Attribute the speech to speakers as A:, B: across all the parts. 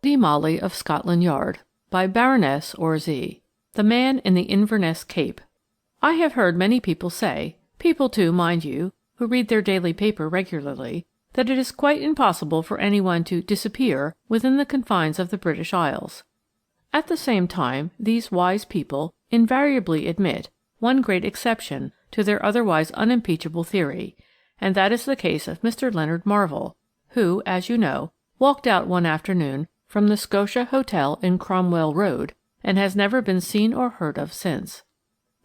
A: Lady Molly of Scotland Yard by Baroness Orczy. The Man in the Inverness Cape. I have heard many people say, people too, mind you, who read their daily paper regularly, that it is quite impossible for anyone to disappear within the confines of the British Isles. At the same time, these wise people invariably admit one great exception to their otherwise unimpeachable theory, and that is the case of Mr. Leonard Marvell, who, as you know, walked out one afternoon from the Scotia Hotel in Cromwell Road, and has never been seen or heard of since.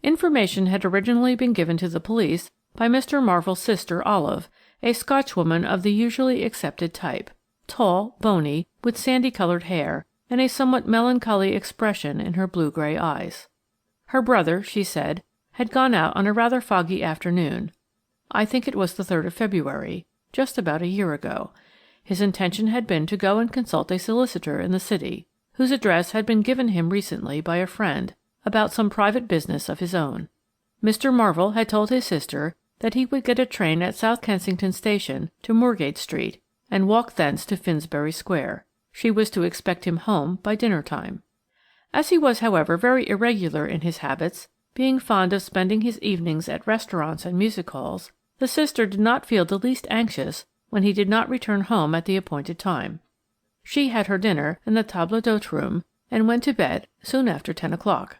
A: Information had originally been given to the police by Mr. Marvell's sister Olive, a Scotchwoman of the usually accepted type, tall, bony, with sandy-coloured hair, and a somewhat melancholy expression in her blue-grey eyes. Her brother, she said, had gone out on a rather foggy afternoon. I think it was the 3rd of February, just about a year ago. His intention had been to go and consult a solicitor in the city, whose address had been given him recently by a friend, about some private business of his own. Mr. Marvell had told his sister that he would get a train at South Kensington Station to Moorgate Street, and walk thence to Finsbury Square. She was to expect him home by dinner-time. As he was, however, very irregular in his habits, being fond of spending his evenings at restaurants and music-halls, the sister did not feel the least anxious when he did not return home at the appointed time. She had her dinner in the table d'hôte room, and went to bed soon after 10 o'clock.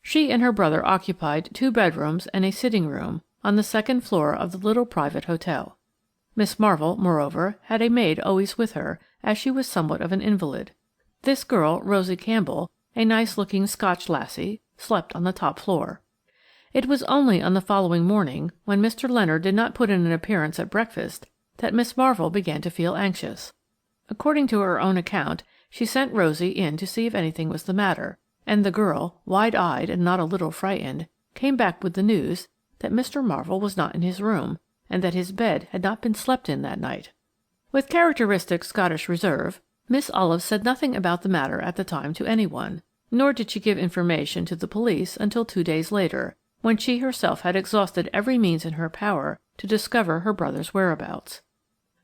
A: She and her brother occupied 2 bedrooms and a sitting-room on the 2nd floor of the little private hotel. Miss Marvell, moreover, had a maid always with her, as she was somewhat of an invalid. This girl, Rosie Campbell, a nice-looking Scotch lassie, slept on the top floor. It was only on the following morning, when Mr. Leonard did not put in an appearance at breakfast, that Miss Marvell began to feel anxious. According to her own account, she sent Rosie in to see if anything was the matter, and the girl, wide-eyed and not a little frightened, came back with the news that Mr. Marvell was not in his room, and that his bed had not been slept in that night. With characteristic Scottish reserve, Miss Olive said nothing about the matter at the time to anyone, nor did she give information to the police until 2 days later, when she herself had exhausted every means in her power to discover her brother's whereabouts.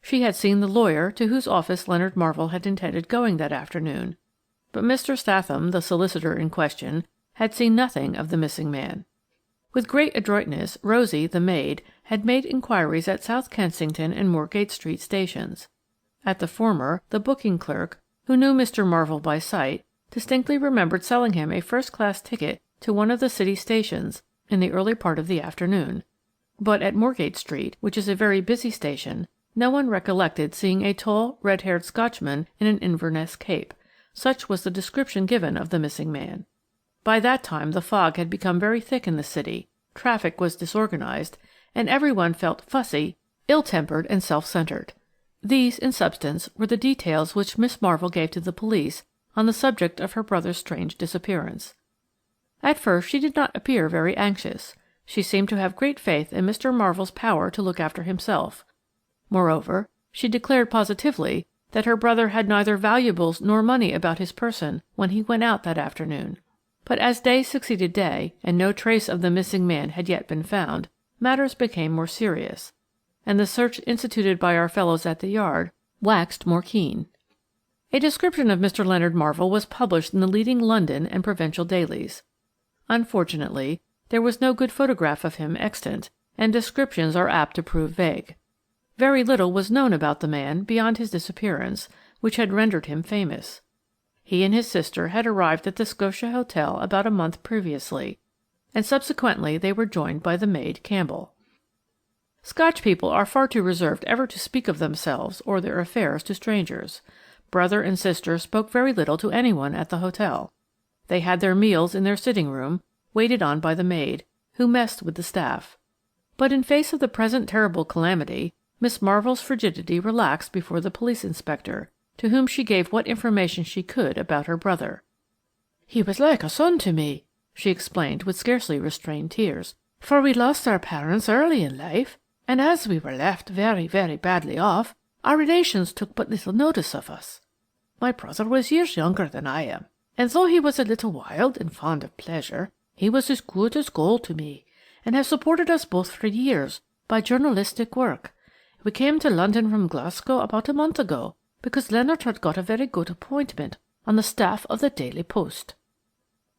A: She had seen the lawyer to whose office Leonard Marvell had intended going that afternoon, but Mr. Statham, the solicitor in question, had seen nothing of the missing man. With great adroitness, Rosie, the maid, had made inquiries at South Kensington and Moorgate Street stations. At the former, the booking clerk, who knew Mr. Marvell by sight, distinctly remembered selling him a first-class ticket to one of the city stations in the early part of the afternoon. But at Moorgate Street, which is a very busy station, no one recollected seeing a tall, red-haired Scotchman in an Inverness cape. Such was the description given of the missing man. By that time the fog had become very thick in the city, traffic was disorganized, and everyone felt fussy, ill-tempered, and self-centred. These, in substance, were the details which Miss Marvell gave to the police on the subject of her brother's strange disappearance. At first she did not appear very anxious. She seemed to have great faith in Mr. Marvell's power to look after himself. Moreover, she declared positively that her brother had neither valuables nor money about his person when he went out that afternoon. But as day succeeded day, and no trace of the missing man had yet been found, matters became more serious, and the search instituted by our fellows at the Yard waxed more keen. A description of Mr. Leonard Marvell was published in the leading London and provincial dailies. Unfortunately, there was no good photograph of him extant, and descriptions are apt to prove vague. Very little was known about the man beyond his disappearance, which had rendered him famous. He and his sister had arrived at the Scotia Hotel about a month previously, and subsequently they were joined by the maid Campbell. Scotch people are far too reserved ever to speak of themselves or their affairs to strangers. Brother and sister spoke very little to anyone at the hotel. They had their meals in their sitting-room, waited on by the maid, who messed with the staff. But in face of the present terrible calamity, Miss Marvell's frigidity relaxed before the police inspector, to whom she gave what information she could about her brother. "He was like a son to me," she explained with scarcely restrained tears, "for we lost our parents early in life, and as we were left very, very badly off, our relations took but little notice of us. My brother was years younger than I am, and though he was a little wild and fond of pleasure, he was as good as gold to me, and has supported us both for years by journalistic work. We came to London from Glasgow about a month ago, because Leonard had got a very good appointment on the staff of the Daily Post.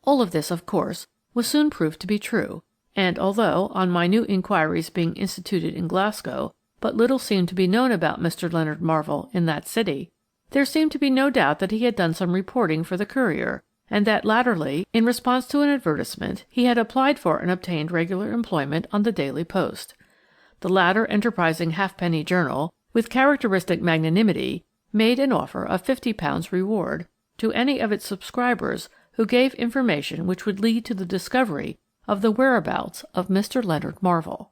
A: All of this, of course, was soon proved to be true, and although, on minute inquiries being instituted in Glasgow, but little seemed to be known about Mr. Leonard Marvell in that city, there seemed to be no doubt that he had done some reporting for the Courier, and that latterly, in response to an advertisement, he had applied for and obtained regular employment on the Daily Post. The latter enterprising halfpenny journal, with characteristic magnanimity, made an offer of £50 reward to any of its subscribers who gave information which would lead to the discovery of the whereabouts of Mr. Leonard Marvell.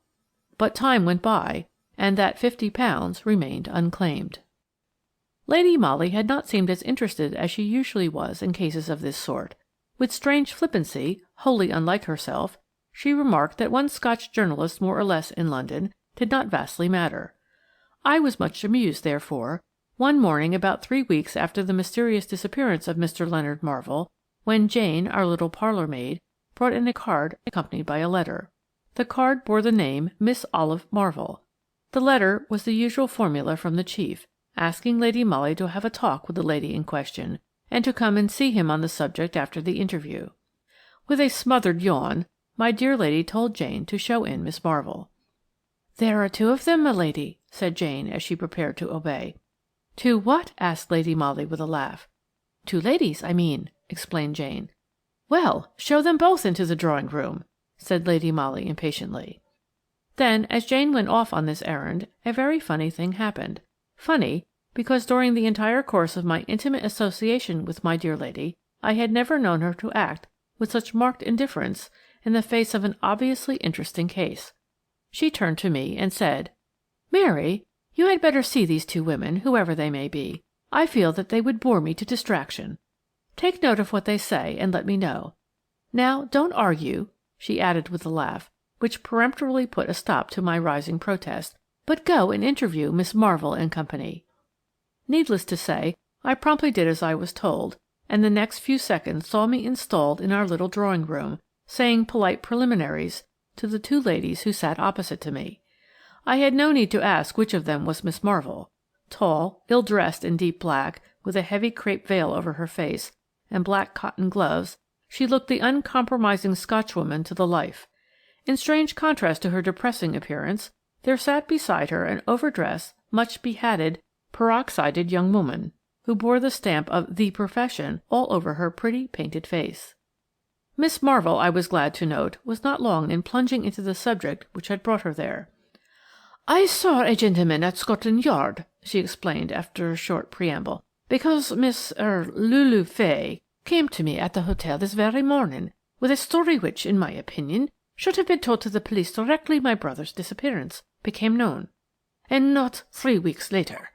A: But time went by, and that £50 remained unclaimed. Lady Molly had not seemed as interested as she usually was in cases of this sort. With strange flippancy, wholly unlike herself, she remarked that one Scotch journalist more or less in London did not vastly matter. I was much amused, therefore, one morning about 3 weeks after the mysterious disappearance of Mr. Leonard Marvell, when Jane, our little parlour-maid, brought in a card accompanied by a letter. The card bore the name Miss Olive Marvell. The letter was the usual formula from the chief, asking Lady Molly to have a talk with the lady in question, and to come and see him on the subject after the interview. With a smothered yawn, my dear lady told Jane to show in Miss Marvell. "There are 2 of them, my lady," said Jane as she prepared to obey. "2 what?" asked Lady Molly with a laugh. "2 ladies, I mean," explained Jane. "Well, show them both into the drawing-room," said Lady Molly impatiently. Then, as Jane went off on this errand, a very funny thing happened. Funny, because during the entire course of my intimate association with my dear lady, I had never known her to act with such marked indifference in the face of an obviously interesting case. She turned to me and said, "Mary, you had better see these 2 women, whoever they may be. I feel that they would bore me to distraction. Take note of what they say and let me know. Now, don't argue," she added with a laugh, which peremptorily put a stop to my rising protest, "but go and interview Miss Marvell and Company." Needless to say, I promptly did as I was told, and the next few seconds saw me installed in our little drawing-room, saying polite preliminaries to the 2 ladies who sat opposite to me. I had no need to ask which of them was Miss Marvell. Tall, ill-dressed in deep black, with a heavy crape veil over her face, and black cotton gloves, she looked the uncompromising Scotchwoman to the life. In strange contrast to her depressing appearance, there sat beside her an overdressed, much behatted, peroxided young woman, who bore the stamp of the profession all over her pretty painted face. Miss Marvell, I was glad to note, was not long in plunging into the subject which had brought her there. "I saw a gentleman at Scotland Yard," she explained after a short preamble, "because Miss Lulu Fay came to me at the hotel this very morning with a story which, in my opinion, should have been told to the police directly my brother's disappearance became known, and not 3 weeks later."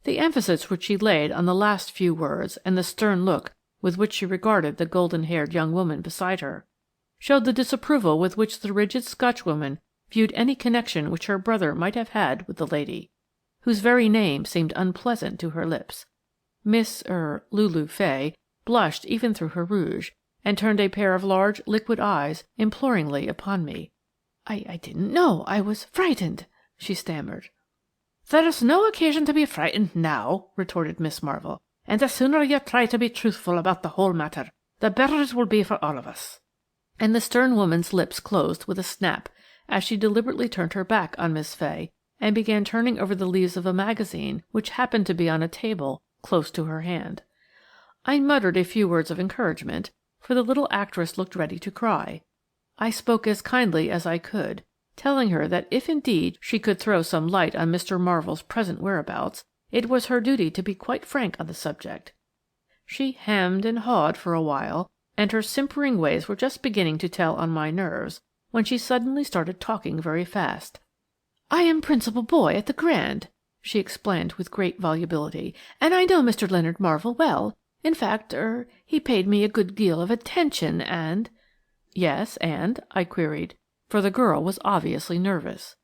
A: The emphasis which she laid on the last few words and the stern look with which she regarded the golden-haired young woman beside her showed the disapproval with which the rigid Scotchwoman viewed any connection which her brother might have had with the lady, whose very name seemed unpleasant to her lips. Miss Lulu Fay blushed even through her rouge, and turned a pair of large liquid eyes imploringly upon me. I didn't know. I was frightened," she stammered. "There's no occasion to be frightened now," retorted Miss Marvell, "and the sooner you try to be truthful about the whole matter, the better it will be for all of us." And the stern woman's lips closed with a snap as she deliberately turned her back on Miss Fay and began turning over the leaves of a magazine which happened to be on a table close to her hand. I muttered a few words of encouragement, for the little actress looked ready to cry. I spoke as kindly as I could, telling her that if indeed she could throw some light on Mr. Marvell's present whereabouts, it was her duty to be quite frank on the subject. She hemmed and hawed for a while, and her simpering ways were just beginning to tell on my nerves, when she suddenly started talking very fast. "I am principal boy at the Grand," she explained with great volubility, "and I know Mr. Leonard Marvell well. In fact, he paid me a good deal of attention, and—" "Yes, and?" I queried, for the girl was obviously nervous.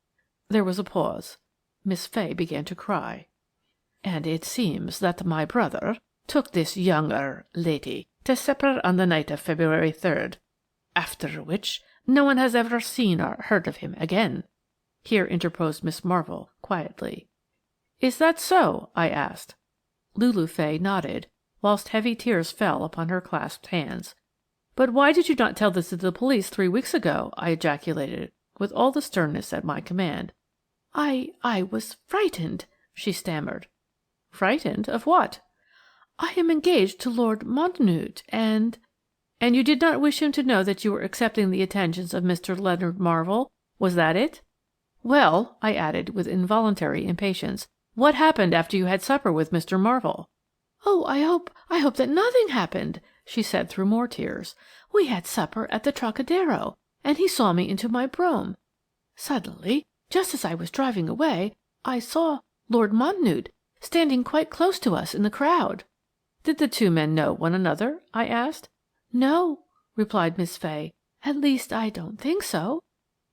A: There was a pause. Miss Fay began to cry. "And it seems that my brother took this young lady to supper on the night of February 3rd, after which no one has ever seen or heard of him again," here interposed Miss Marvell quietly. "Is that so?" I asked. Lulu Fay nodded, whilst heavy tears fell upon her clasped hands. "But why did you not tell this to the police 3 weeks ago?" I ejaculated, with all the sternness at my command. I was frightened," she stammered. "Frightened? Of what?" "I am engaged to Lord Mountnewte, and—" "And you did not wish him to know that you were accepting the attentions of Mr. Leonard Marvell? Was that it? Well," I added, with involuntary impatience, "what happened after you had supper with Mr. Marvell?" "Oh, I hope that nothing happened," she said through more tears. "We had supper at the Trocadero, and he saw me into my brougham. Suddenly, just as I was driving away, I saw Lord Mountnewte standing quite close to us in the crowd." "Did the two men know one another?" I asked. "No," replied Miss Fay. "At least, I don't think so.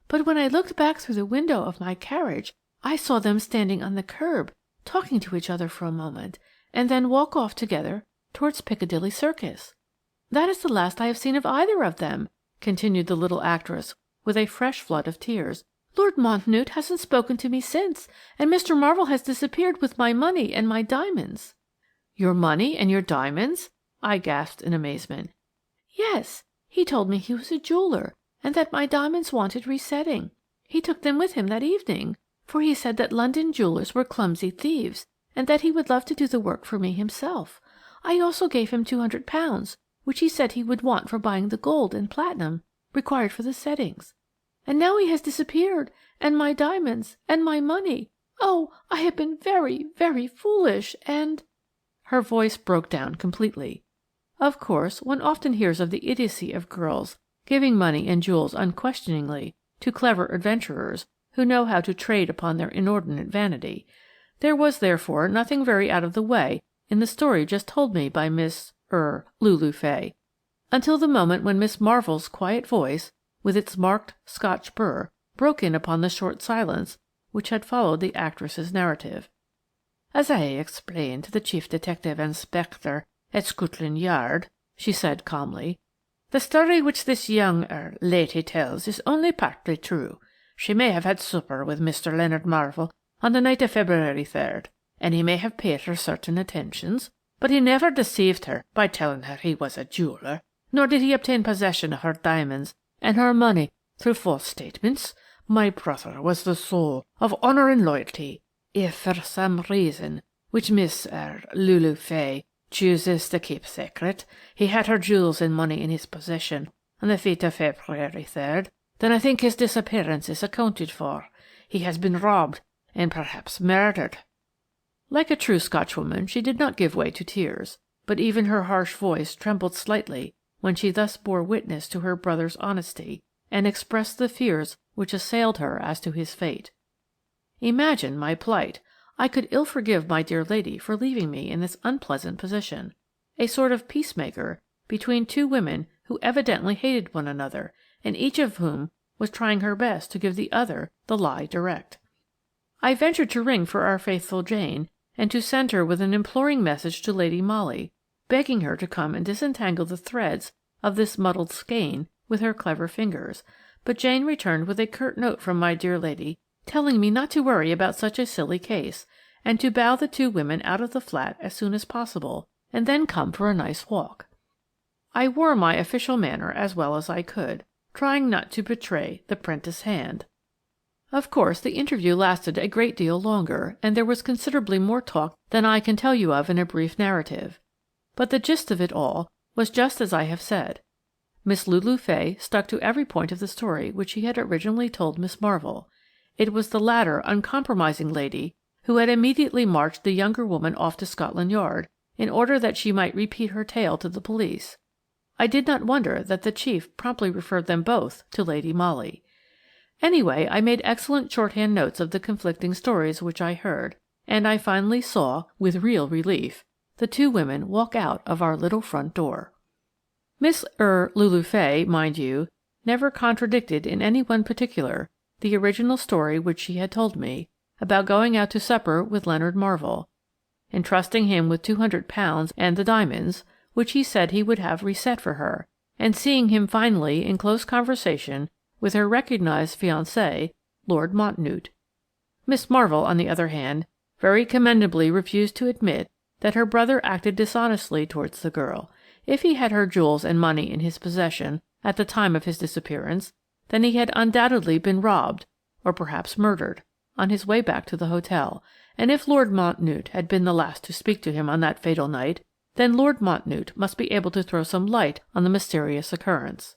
A: But when I looked back through the window of my carriage, I saw them standing on the curb, talking to each other for a moment, and then walk off together towards Piccadilly Circus. That is the last I have seen of either of them," continued the little actress, with a fresh flood of tears. "Lord Mountnewte hasn't spoken to me since, and Mr. Marvell has disappeared with my money and my diamonds." "Your money and your diamonds?" I gasped in amazement. "Yes, he told me he was a jeweller, and that my diamonds wanted resetting. He took them with him that evening, for he said that London jewellers were clumsy thieves, and that he would love to do the work for me himself. I also gave him £200, which he said he would want for buying the gold and platinum required for the settings. And now he has disappeared, and my diamonds, and my money. Oh, I have been very, very foolish, and—" Her voice broke down completely. Of course, one often hears of the idiocy of girls giving money and jewels unquestioningly to clever adventurers who know how to trade upon their inordinate vanity. There was, therefore, nothing very out of the way in the story just told me by Lulu Fay, until the moment when Miss Marvell's quiet voice, with its marked Scotch burr, broke in upon the short silence which had followed the actress's narrative. "As I explained to the Chief Detective Inspector at Scotland Yard," she said calmly, "the story which this young lady tells is only partly true. She may have had supper with Mr. Leonard Marvell on the night of February 3rd, and he may have paid her certain attentions, but he never deceived her by telling her he was a jeweller, nor did he obtain possession of her diamonds and her money through false statements. My brother was the soul of honour and loyalty. If for some reason, which Miss Lulu Fay chooses to keep secret, he had her jewels and money in his possession on the fete of February 3rd, then I think his disappearance is accounted for. He has been robbed and perhaps murdered." Like a true Scotchwoman, she did not give way to tears, but even her harsh voice trembled slightly when she thus bore witness to her brother's honesty and expressed the fears which assailed her as to his fate. Imagine my plight. I could ill forgive my dear lady for leaving me in this unpleasant position, a sort of peacemaker between two women who evidently hated one another, and each of whom was trying her best to give the other the lie direct. I ventured to ring for our faithful Jane, and to send her with an imploring message to Lady Molly, begging her to come and disentangle the threads of this muddled skein with her clever fingers, but Jane returned with a curt note from my dear lady telling me not to worry about such a silly case, and to bow the two women out of the flat as soon as possible, and then come for a nice walk. I wore my official manner as well as I could, trying not to betray the 'prentice hand. Of course, the interview lasted a great deal longer, and there was considerably more talk than I can tell you of in a brief narrative. But the gist of it all was just as I have said. Miss Lulu Fay stuck to every point of the story which she had originally told Miss Marvell. It was the latter uncompromising lady who had immediately marched the younger woman off to Scotland Yard in order that she might repeat her tale to the police. I did not wonder that the chief promptly referred them both to Lady Molly. Anyway, I made excellent shorthand notes of the conflicting stories which I heard, and I finally saw, with real relief, the two women walk out of our little front door. Miss Lulu Fay, mind you, never contradicted in any one particular the original story which she had told me, about going out to supper with Leonard Marvell, entrusting him with £200 and the diamonds, which he said he would have reset for her, and seeing him finally in close conversation with her recognised fiancé, Lord Mountnewte. Miss Marvell, on the other hand, very commendably refused to admit that her brother acted dishonestly towards the girl. If he had her jewels and money in his possession at the time of his disappearance, then he had undoubtedly been robbed, or perhaps murdered, on his way back to the hotel, and if Lord Mountnewte had been the last to speak to him on that fatal night, then Lord Mountnewte must be able to throw some light on the mysterious occurrence.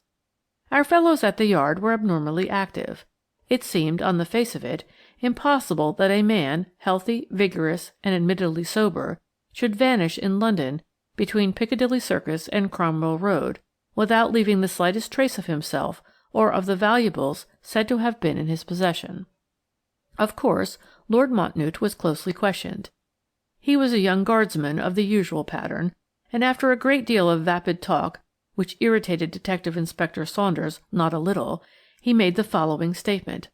A: Our fellows at the Yard were abnormally active. It seemed, on the face of it, impossible that a man, healthy, vigorous, and admittedly sober, should vanish in London between Piccadilly Circus and Cromwell Road without leaving the slightest trace of himself or of the valuables said to have been in his possession. Of course, Lord Mountnewte was closely questioned. He was a young guardsman of the usual pattern, and after a great deal of vapid talk, which irritated Detective Inspector Saunders not a little, he made the following statement.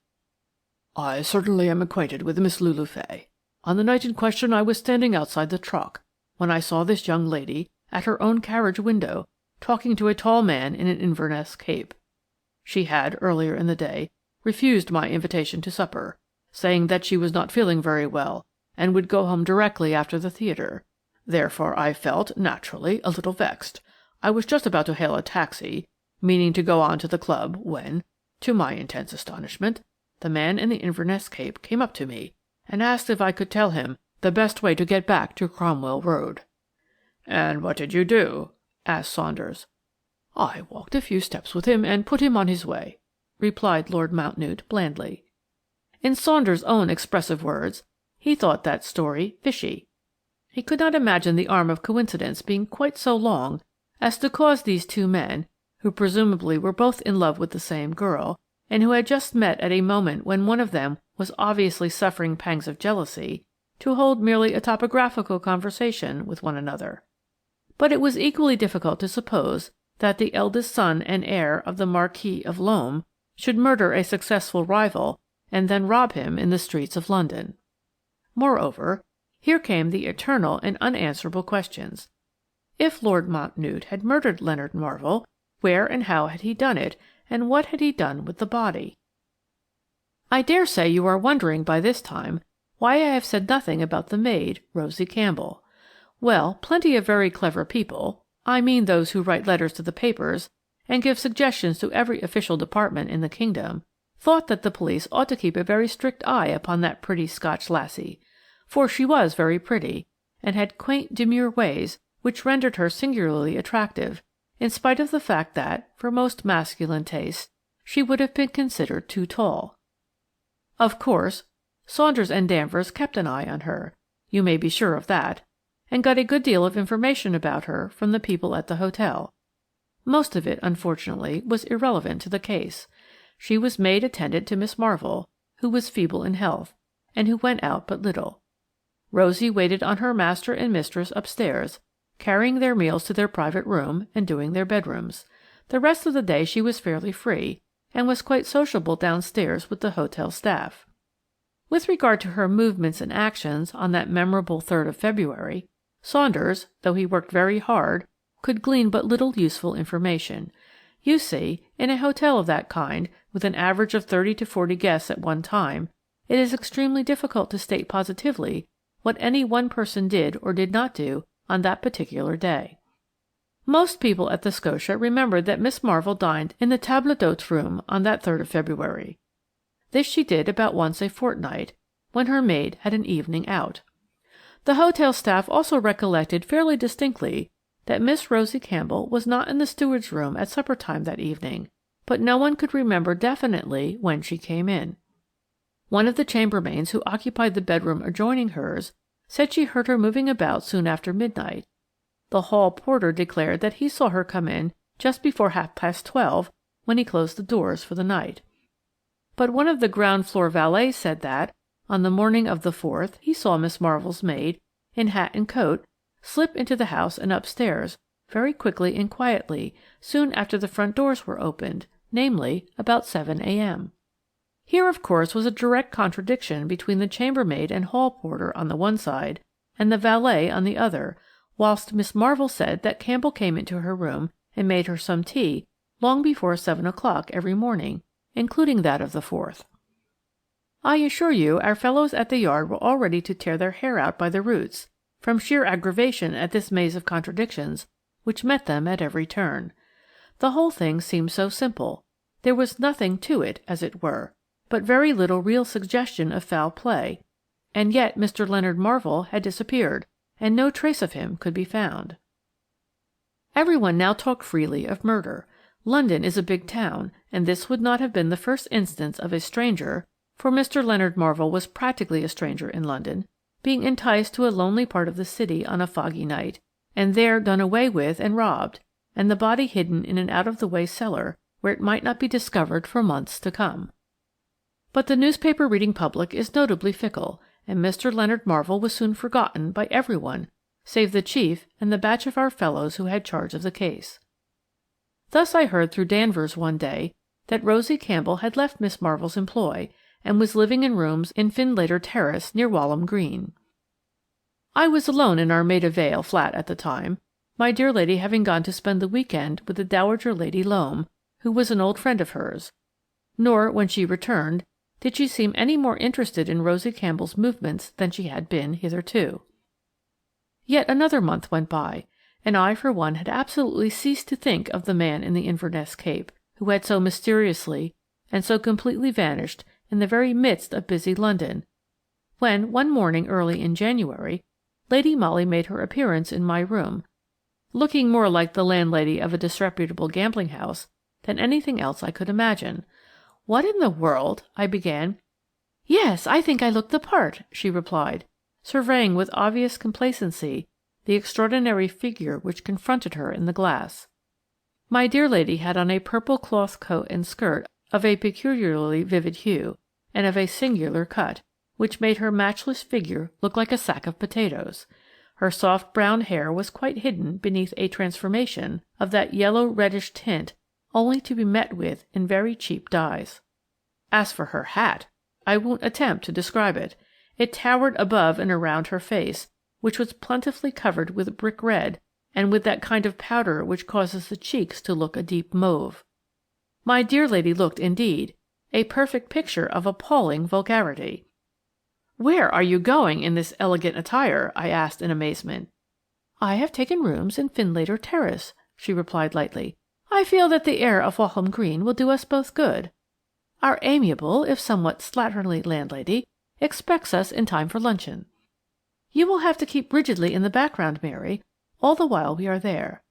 A: "I certainly am acquainted with Miss Lulu Fay. On the night in question I was standing outside the Troc, when I saw this young lady, at her own carriage window, talking to a tall man in an Inverness cape. She had, earlier in the day, refused my invitation to supper, saying that she was not feeling very well and would go home directly after the theatre. Therefore I felt, naturally, a little vexed. I was just about to hail a taxi, meaning to go on to the club, when, to my intense astonishment, the man in the Inverness cape came up to me and asked if I could tell him the best way to get back to Cromwell Road." "And what did you do?" asked Saunders. "I walked a few steps with him and put him on his way," replied Lord Mountnewte blandly. In Saunders' own expressive words, he thought that story fishy. He could not imagine the arm of coincidence being quite so long as to cause these two men, who presumably were both in love with the same girl, and who had just met at a moment when one of them was obviously suffering pangs of jealousy, to hold merely a topographical conversation with one another. But it was equally difficult to suppose that the eldest son and heir of the Marquis of Loam should murder a successful rival and then rob him in the streets of London. Moreover, here came the eternal and unanswerable questions. If Lord Mountnewte had murdered Leonard Marvell, where and how had he done it, and what had he done with the body? I dare say you are wondering by this time why I have said nothing about the maid, Rosie Campbell. Well, plenty of very clever people, I mean those who write letters to the papers and give suggestions to every official department in the kingdom, thought that the police ought to keep a very strict eye upon that pretty Scotch lassie, for she was very pretty, and had quaint demure ways which rendered her singularly attractive, in spite of the fact that, for most masculine tastes, she would have been considered too tall. Of course, Saunders and Danvers kept an eye on her, you may be sure of that, and got a good deal of information about her from the people at the hotel. Most of it, unfortunately, was irrelevant to the case. She was maid attendant to Miss Marvell, who was feeble in health, and who went out but little. Rosie waited on her master and mistress upstairs, carrying their meals to their private room and doing their bedrooms. The rest of the day she was fairly free, and was quite sociable downstairs with the hotel staff. With regard to her movements and actions on that memorable 3rd of February, Saunders, though he worked very hard, could glean but little useful information. You see, in a hotel of that kind, with an average of 30 to 40 guests at one time, it is extremely difficult to state positively what any one person did or did not do on that particular day. Most people at the Scotia remembered that Miss Marvell dined in the table d'hôte room on that 3rd of February. This she did about once a fortnight, when her maid had an evening out. The hotel staff also recollected fairly distinctly that Miss Rosie Campbell was not in the steward's room at supper time that evening, but no one could remember definitely when she came in. One of the chambermaids who occupied the bedroom adjoining hers said she heard her moving about soon after midnight. The hall porter declared that he saw her come in just before 12:30, when he closed the doors for the night. But one of the ground-floor valets said that, on the morning of the 4th, he saw Miss Marvell's maid, in hat and coat, slip into the house and upstairs, very quickly and quietly, soon after the front doors were opened, namely, about 7 a.m. Here, of course, was a direct contradiction between the chambermaid and hall porter on the one side, and the valet on the other, whilst Miss Marvell said that Campbell came into her room and made her some tea long before 7 o'clock every morning, including that of the 4th. I assure you our fellows at the Yard were all ready to tear their hair out by the roots, from sheer aggravation at this maze of contradictions which met them at every turn. The whole thing seemed so simple. There was nothing to it, as it were, but very little real suggestion of foul play, and yet Mr. Leonard Marvell had disappeared, and no trace of him could be found. Everyone now talked freely of murder. London is a big town, and this would not have been the first instance of a stranger, for Mr. Leonard Marvell was practically a stranger in London, being enticed to a lonely part of the city on a foggy night, and there done away with and robbed, and the body hidden in an out-of-the-way cellar where it might not be discovered for months to come. But the newspaper-reading public is notably fickle, and Mr. Leonard Marvell was soon forgotten by everyone save the chief and the batch of our fellows who had charge of the case. Thus I heard through Danvers one day that Rosie Campbell had left Miss Marvell's employ and was living in rooms in Findlater Terrace near Walham Green. I was alone in our Maida Vale flat at the time, my dear lady having gone to spend the week-end with the Dowager Lady Loam, who was an old friend of hers, nor, when she returned, did she seem any more interested in Rosie Campbell's movements than she had been hitherto. Yet another month went by, and I for one had absolutely ceased to think of the man in the Inverness Cape, who had so mysteriously and so completely vanished in the very midst of busy London, when one morning early in January Lady Molly made her appearance in my room, looking more like the landlady of a disreputable gambling house than anything else I could imagine. "What in the world—" I began. "Yes, I think I look the part," she replied, surveying with obvious complacency the extraordinary figure which confronted her in the glass. My dear lady had on a purple cloth coat and skirt of a peculiarly vivid hue, and of a singular cut, which made her matchless figure look like a sack of potatoes. Her soft brown hair was quite hidden beneath a transformation of that yellow-reddish tint only to be met with in very cheap dyes. As for her hat, I won't attempt to describe it. It towered above and around her face, which was plentifully covered with brick red, and with that kind of powder which causes the cheeks to look a deep mauve. My dear lady looked, indeed, a perfect picture of appalling vulgarity. "Where are you going in this elegant attire?" I asked in amazement. "I have taken rooms in Findlater Terrace," she replied lightly. "I feel that the air of Walham Green will do us both good. Our amiable, if somewhat slatternly landlady expects us in time for luncheon. You will have to keep rigidly in the background, Mary, all the while we are there.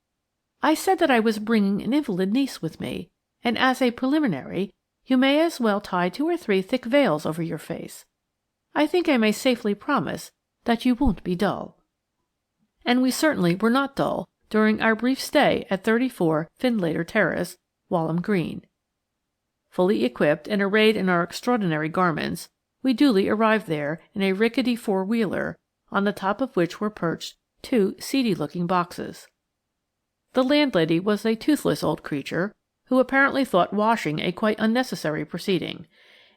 A: I said that I was bringing an invalid niece with me, and as a preliminary you may as well tie 2 or 3 thick veils over your face. I think I may safely promise that you won't be dull." And we certainly were not dull during our brief stay at 34 Findlater Terrace, Walham Green. Fully equipped and arrayed in our extraordinary garments, we duly arrived there in a rickety four-wheeler, on the top of which were perched 2 seedy-looking boxes. The landlady was a toothless old creature, who apparently thought washing a quite unnecessary proceeding.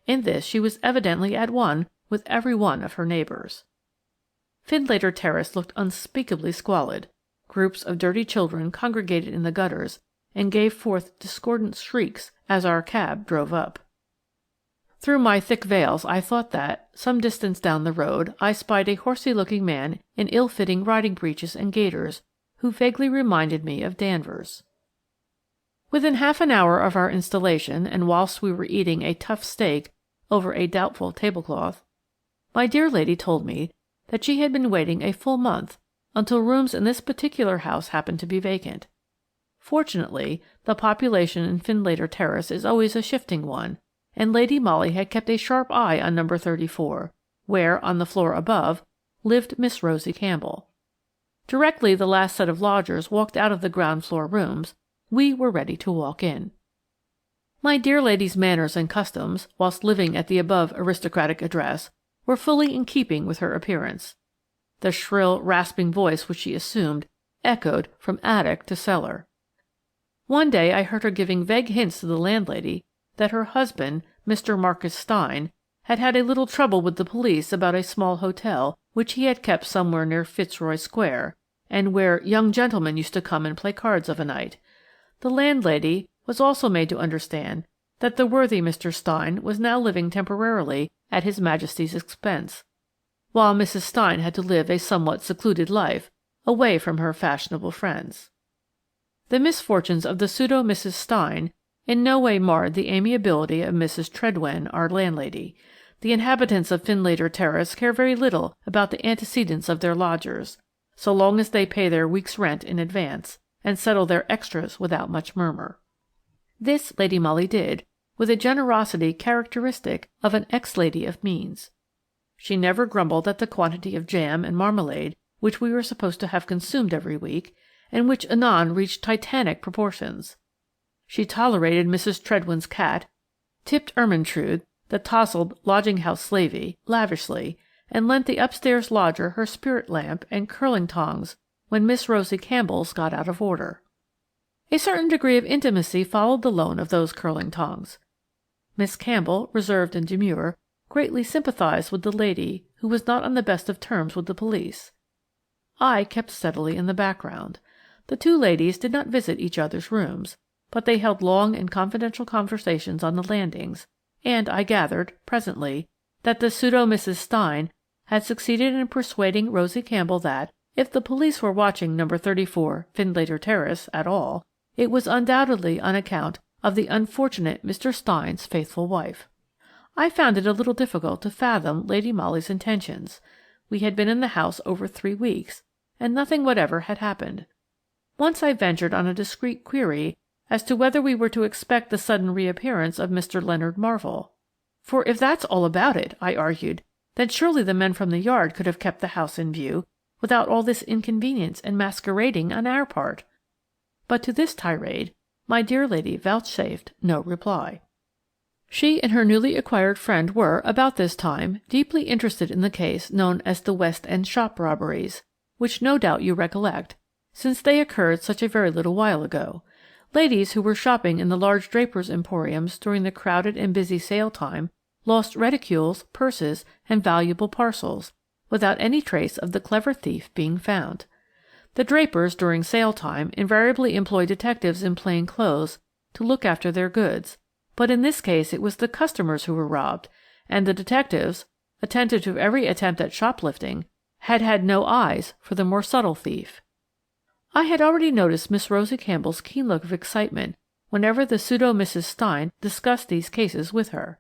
A: In this she was evidently at one with every one of her neighbours. Findlater Terrace looked unspeakably squalid. Groups of dirty children congregated in the gutters and gave forth discordant shrieks as our cab drove up. Through my thick veils I thought that, some distance down the road, I spied a horsey-looking man in ill-fitting riding breeches and gaiters, who vaguely reminded me of Danvers. Within half an hour of our installation, and whilst we were eating a tough steak over a doubtful tablecloth, my dear lady told me that she had been waiting a full month until rooms in this particular house happened to be vacant. Fortunately, the population in Findlater Terrace is always a shifting one, and Lady Molly had kept a sharp eye on number 34, where, on the floor above, lived Miss Rosie Campbell. Directly the last set of lodgers walked out of the ground-floor rooms, we were ready to walk in. My dear lady's manners and customs, whilst living at the above aristocratic address, were fully in keeping with her appearance. The shrill, rasping voice which she assumed echoed from attic to cellar. One day I heard her giving vague hints to the landlady that her husband, Mr. Marcus Stein, had had a little trouble with the police about a small hotel which he had kept somewhere near Fitzroy Square, and where young gentlemen used to come and play cards of a night. The landlady was also made to understand that the worthy Mr. Stein was now living temporarily at His Majesty's expense. while Mrs. Stein had to live a somewhat secluded life, away from her fashionable friends. The misfortunes of the pseudo Mrs. Stein in no way marred the amiability of Mrs. Tredwen, our landlady. The inhabitants of Findlater Terrace care very little about the antecedents of their lodgers, so long as they pay their week's rent in advance, and settle their extras without much murmur. This Lady Molly did, with a generosity characteristic of an ex-lady of means. She never grumbled at the quantity of jam and marmalade which we were supposed to have consumed every week, and which anon reached titanic proportions. She tolerated Mrs. Tredwen's cat, tipped Ermyntrude, the tousled lodging-house slavey, lavishly, and lent the upstairs lodger her spirit lamp and curling tongs when Miss Rosie Campbell's got out of order. A certain degree of intimacy followed the loan of those curling tongs. Miss Campbell, reserved and demure, greatly sympathized with the lady who was not on the best of terms with the police. I kept steadily in the background. The two ladies did not visit each other's rooms, but they held long and confidential conversations on the landings, and I gathered, presently, that the pseudo Mrs. Stein had succeeded in persuading Rosie Campbell that, if the police were watching No. 34 Findlater Terrace at all, it was undoubtedly on account of the unfortunate Mr. Stein's faithful wife. I found it a little difficult to fathom Lady Molly's intentions. We had been in the house over 3 weeks, and nothing whatever had happened. Once I ventured on a discreet query as to whether we were to expect the sudden reappearance of Mr. Leonard Marwell. For if that's all about it, I argued, then surely the men from the yard could have kept the house in view without all this inconvenience and masquerading on our part. But to this tirade my dear lady vouchsafed no reply. She and her newly acquired friend were, about this time, deeply interested in the case known as the West End shop robberies, which no doubt you recollect, since they occurred such a very little while ago. Ladies who were shopping in the large drapers' emporiums during the crowded and busy sale time lost reticules, purses, and valuable parcels, without any trace of the clever thief being found. The drapers during sale time invariably employ detectives in plain clothes to look after their goods, but in this case it was the customers who were robbed, and the detectives, attentive to every attempt at shoplifting, had had no eyes for the more subtle thief. I had already noticed Miss Rosie Campbell's keen look of excitement whenever the pseudo Mrs. Stein discussed these cases with her.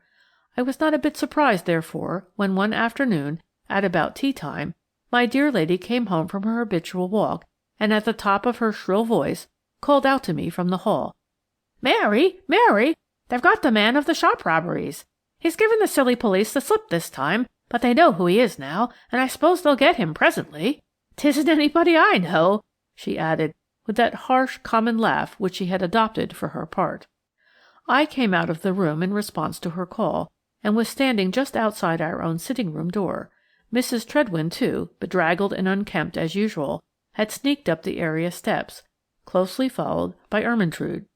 A: I was not a bit surprised, therefore, when one afternoon, at about tea-time, my dear lady came home from her habitual walk, and at the top of her shrill voice called out to me from the hall, "Mary, Mary, they've got the man of the shop robberies. He's given the silly police the slip this time, but they know who he is now, and I suppose they'll get him presently. 'Tisn't anybody I know," she added, with that harsh common laugh which she had adopted for her part. I came out of the room in response to her call, and was standing just outside our own sitting-room door. Mrs. Tredwen, too, bedraggled and unkempt as usual, had sneaked up the area steps, closely followed by Ermyntrude.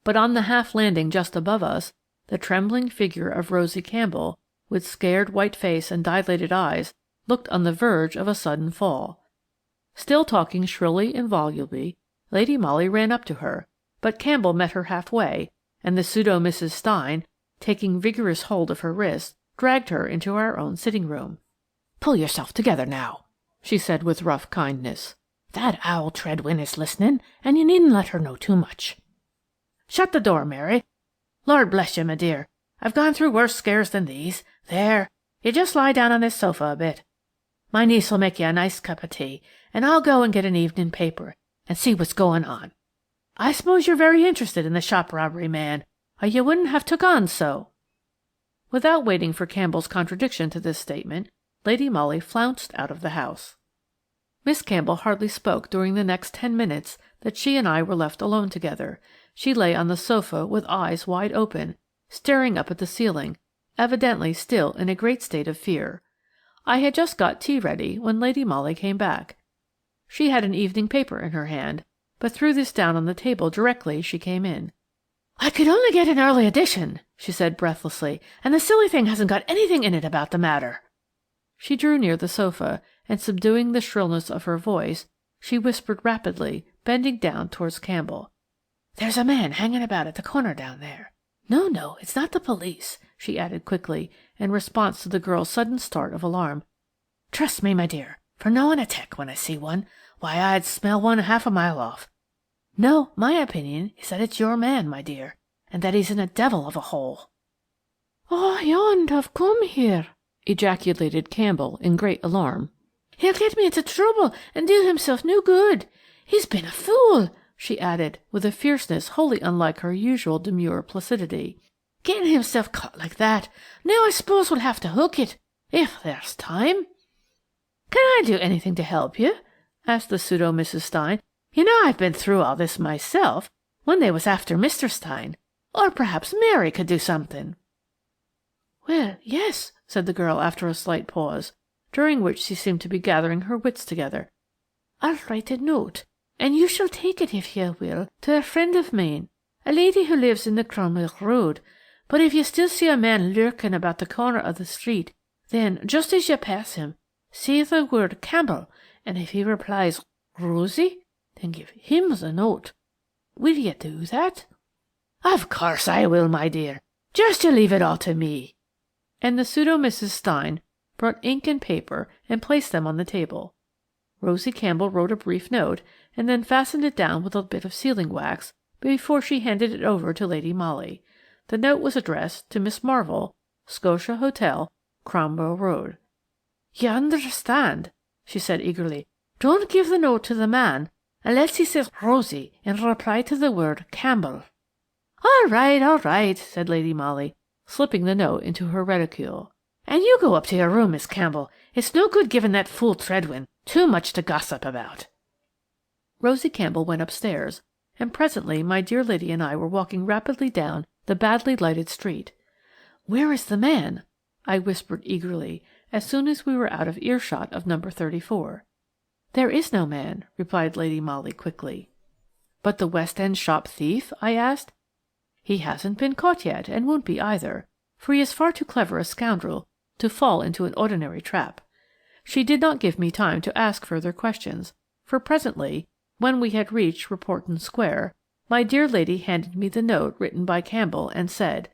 A: But on the half-landing just above us, the trembling figure of Rosie Campbell, with scared white face and dilated eyes, looked on the verge of a sudden fall. Still talking shrilly and volubly, Lady Molly ran up to her, but Campbell met her half-way, and the pseudo Mrs. Stein, taking vigorous hold of her wrist, dragged her into our own sitting-room. "Pull yourself together now," she said with rough kindness. "That owl Tredwen is listening, and you needn't let her know too much. Shut the door, Mary. Lord bless you, my dear, I've gone through worse scares than these. There, you just lie down on this sofa a bit. My niece'll make you a nice cup of tea, and I'll go and get an evening paper and see what's going on. I suppose you're very interested in the shop robbery man, or you wouldn't have took on so." Without waiting for Campbell's contradiction to this statement, Lady Molly flounced out of the house. Miss Campbell hardly spoke during the next 10 minutes that she and I were left alone together. She lay on the sofa with eyes wide open, staring up at the ceiling, evidently still in a great state of fear. I had just got tea ready when Lady Molly came back. She had an evening paper in her hand, but threw this down on the table directly she came in. "I could only get an early edition," she said breathlessly, "and the silly thing hasn't got anything in it about the matter." She drew near the sofa, and subduing the shrillness of her voice, she whispered rapidly, bending down towards Campbell. "There's a man hanging about at the corner down there. No, it's not the police," she added quickly, in response to the girl's sudden start of alarm.
B: Trust me, my dear, for knowing a tick when I see one, why I'd smell one half a mile off. No, my opinion is that it's your man, my dear, and that he's in a devil of a hole."
A: "Oh, he oughtn't to have come here," ejaculated Campbell in great alarm.
B: "He'll get me into trouble and do himself no good. He's been a fool," she added, with a fierceness wholly unlike her usual demure placidity. "Getting himself caught like that. Now I suppose we'll have to hook it, if there's time." "Can I do anything to help you?" asked the pseudo Mrs. Stein. "You know I've been through all this myself, when they was after Mr. Stein. Or perhaps Mary could do something."
A: "Well, yes," said the girl after a slight pause, during which she seemed to be gathering her wits together. "I'll write a note, and you shall take it, if you will, to a friend of mine, a lady who lives in the Cromwell Road. But if you still see a man lurking about the corner of the street, then, just as you pass him, say the word Campbell, and if he replies Rosie, then give him the note. Will you do that?"
B: "Of course I will, my dear. Just you leave it all to me."
A: And the pseudo Mrs. Stein brought ink and paper and placed them on the table. Rosie Campbell wrote a brief note, and then fastened it down with a bit of sealing wax before she handed it over to Lady Molly. The note was addressed to Miss Marvell, Scotia Hotel, Cromwell Road.
B: "You understand," she said eagerly. "Don't give the note to the man unless he says Rosie in reply to the word Campbell." All right," said Lady Molly, slipping the note into her reticule. "And you go up to your room, Miss Campbell. It's no good giving that fool Treadwin too much to gossip about."
A: Rosie Campbell went upstairs, and presently my dear lady and I were walking rapidly down the badly lighted street. "Where is the man?" I whispered eagerly, as soon as we were out of earshot of number 34. "There is no man," replied Lady Molly quickly. "But the West End shop thief?" I asked. "He hasn't been caught yet, and won't be either, for he is far too clever a scoundrel to fall into an ordinary trap." She did not give me time to ask further questions, for presently, when we had reached Reporton Square, my dear lady handed me the note written by Campbell and said,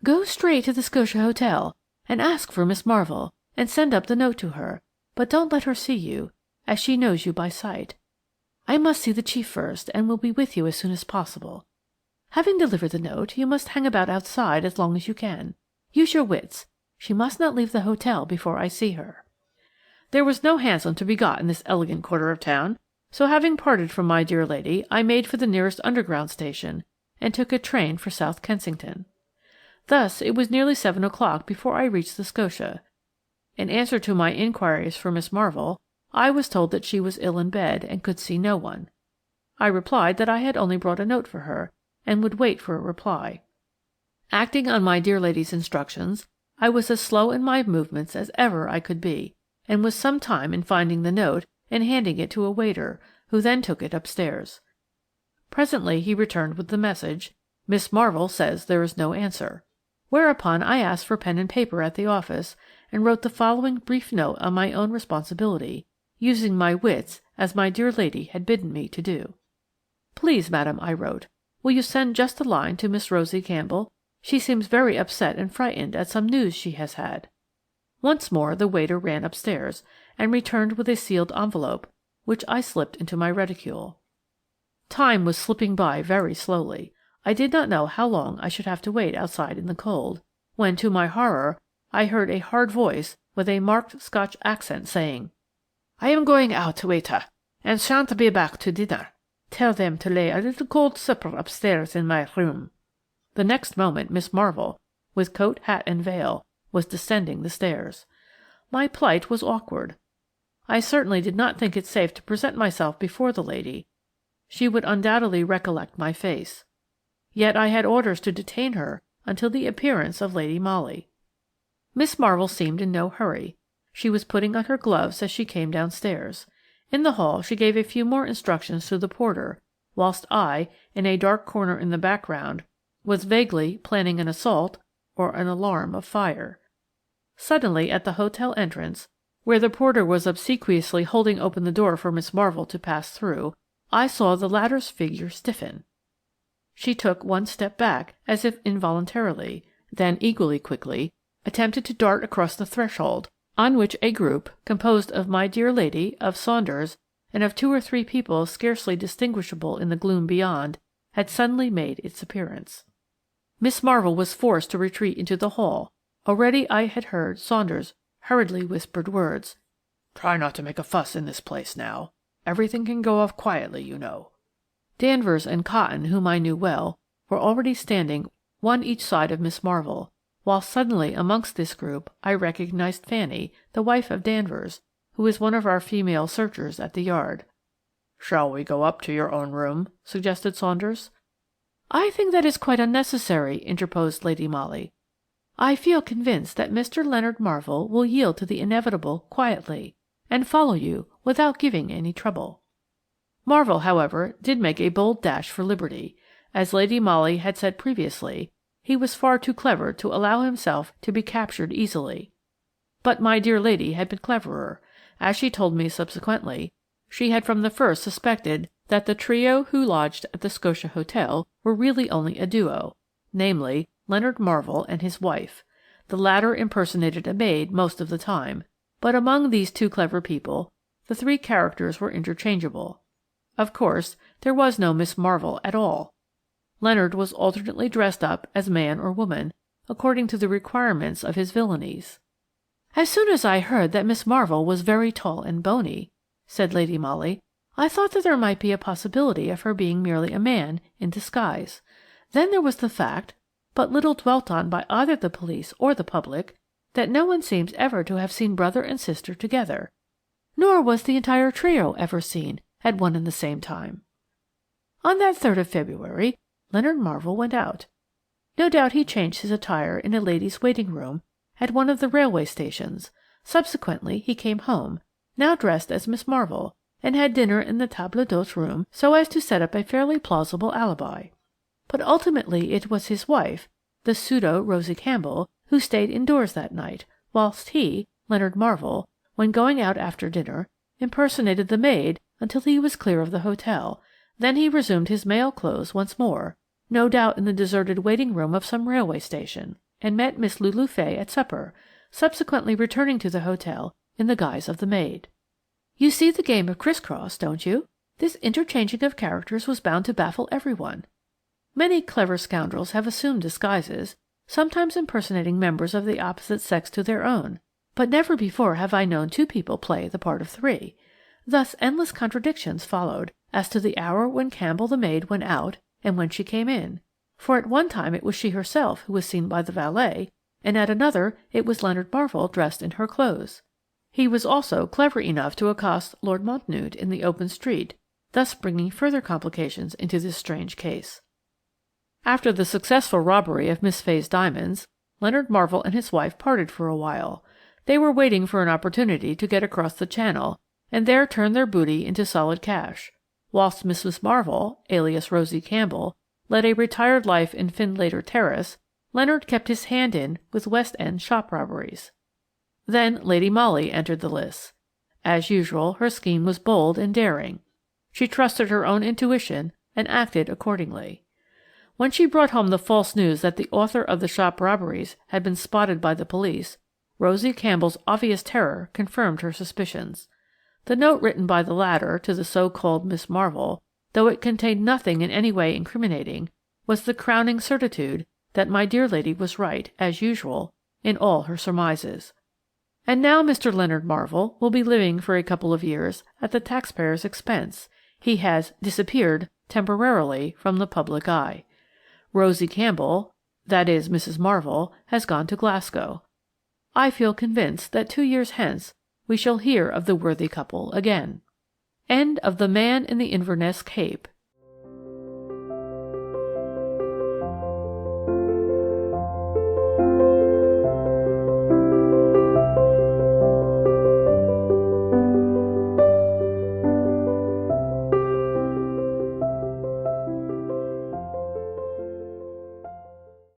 A: "Go straight to the Scotia Hotel and ask for Miss Marvell, and send up the note to her, but don't let her see you, as she knows you by sight. I must see the chief first, and will be with you as soon as possible. Having delivered the note, you must hang about outside as long as you can. Use your wits. She must not leave the hotel before I see her." There was no hansom to be got in this elegant quarter of town, so having parted from my dear lady, I made for the nearest underground station, and took a train for South Kensington. Thus it was nearly 7 o'clock before I reached the Scotia. In answer to my inquiries for Miss Marvell, I was told that she was ill in bed and could see no one. I replied that I had only brought a note for her, and would wait for a reply. Acting on my dear lady's instructions, I was as slow in my movements as ever I could be, and was some time in finding the note and handing it to a waiter, who then took it upstairs. Presently he returned with the message, "Miss Marvell says there is no answer," whereupon I asked for pen and paper at the office, and wrote the following brief note on my own responsibility, using my wits as my dear lady had bidden me to do. "Please, madam," I wrote, "will you send just a line to Miss Rosie Campbell? She seems very upset and frightened at some news she has had." Once more the waiter ran upstairs, and returned with a sealed envelope, which I slipped into my reticule. Time was slipping by very slowly. I did not know how long I should have to wait outside in the cold, when, to my horror, I heard a hard voice with a marked Scotch accent saying, "I am going out, waiter, and shan't be back to dinner. Tell them to lay a little cold supper upstairs in my room." The next moment Miss Marvell, with coat, hat, and veil, was descending the stairs. My plight was awkward. I certainly did not think it safe to present myself before the lady. She would undoubtedly recollect my face. Yet I had orders to detain her until the appearance of Lady Molly. Miss Marvell seemed in no hurry. She was putting on her gloves as she came downstairs. In the hall she gave a few more instructions to the porter, whilst I, in a dark corner in the background, was vaguely planning an assault or an alarm of fire. Suddenly, at the hotel entrance, where the porter was obsequiously holding open the door for Miss Marvell to pass through, I saw the latter's figure stiffen. She took one step back, as if involuntarily, then equally quickly attempted to dart across the threshold, on which a group, composed of my dear lady, of Saunders, and of 2 or 3 people scarcely distinguishable in the gloom beyond, had suddenly made its appearance. Miss Marvell was forced to retreat into the hall. Already I had heard Saunders' hurriedly whispered words. "Try not to make a fuss in this place now. Everything can go off quietly, you know." Danvers and Cotton, whom I knew well, were already standing one each side of Miss Marvell, while suddenly amongst this group I recognized Fanny, the wife of Danvers, who is one of our female searchers at the Yard. "Shall we go up to your own room?" suggested Saunders. "I think that is quite unnecessary," interposed Lady Molly. "I feel convinced that Mr. Leonard Marvell will yield to the inevitable quietly, and follow you without giving any trouble." Marvell, however, did make a bold dash for liberty. As Lady Molly had said previously, he was far too clever to allow himself to be captured easily. But my dear lady had been cleverer. As she told me subsequently, she had from the first suspected that the trio who lodged at the Scotia Hotel were really only a duo, namely, Leonard Marvell and his wife. The latter impersonated a maid most of the time, but among these 2 clever people the 3 characters were interchangeable. Of course, there was no Miss Marvell at all. Leonard was alternately dressed up as man or woman, according to the requirements of his villainies. "As soon as I heard that Miss Marvell was very tall and bony," said Lady Molly, "I thought that there might be a possibility of her being merely a man in disguise. Then there was the fact, but little dwelt on by either the police or the public, that no one seems ever to have seen brother and sister together, nor was the entire trio ever seen at one and the same time. On that 3rd of February, Leonard Marvell went out. No doubt he changed his attire in a ladies' waiting-room at one of the railway stations. Subsequently he came home, now dressed as Miss Marvell, and had dinner in the table d'hôte room so as to set up a fairly plausible alibi. But ultimately it was his wife, the pseudo Rosie Campbell, who stayed indoors that night, whilst he, Leonard Marvell, when going out after dinner, impersonated the maid until he was clear of the hotel. Then he resumed his male clothes once more, no doubt in the deserted waiting-room of some railway station, and met Miss Lulu Fay at supper, subsequently returning to the hotel in the guise of the maid. You see the game of criss-cross, don't you? This interchanging of characters was bound to baffle everyone. Many clever scoundrels have assumed disguises, sometimes impersonating members of the opposite sex to their own, but never before have I known 2 people play the part of 3. Thus endless contradictions followed as to the hour when Campbell the maid went out and when she came in, for at one time it was she herself who was seen by the valet, and at another it was Leonard Marvell dressed in her clothes. He was also clever enough to accost Lord Montnewt in the open street, thus bringing further complications into this strange case. After the successful robbery of Miss Fay's diamonds, Leonard Marvell and his wife parted for a while. They were waiting for an opportunity to get across the Channel, and there turn their booty into solid cash, whilst Mrs. Marvell, alias Rosie Campbell, led a retired life in Findlater Terrace. Leonard kept his hand in with West End shop robberies. Then Lady Molly entered the lists. As usual, her scheme was bold and daring. She trusted her own intuition and acted accordingly. When she brought home the false news that the author of the shop robberies had been spotted by the police, Rosie Campbell's obvious terror confirmed her suspicions. The note written by the latter to the so-called Miss Marvell, though it contained nothing in any way incriminating, was the crowning certitude that my dear lady was right, as usual, in all her surmises. And now Mr. Leonard Marvell will be living for a couple of years at the taxpayer's expense. He has disappeared temporarily from the public eye. Rosie Campbell, that is Mrs. Marvell, has gone to Glasgow. I feel convinced that 2 years hence we shall hear of the worthy couple again. End of The Man in the Inverness Cape,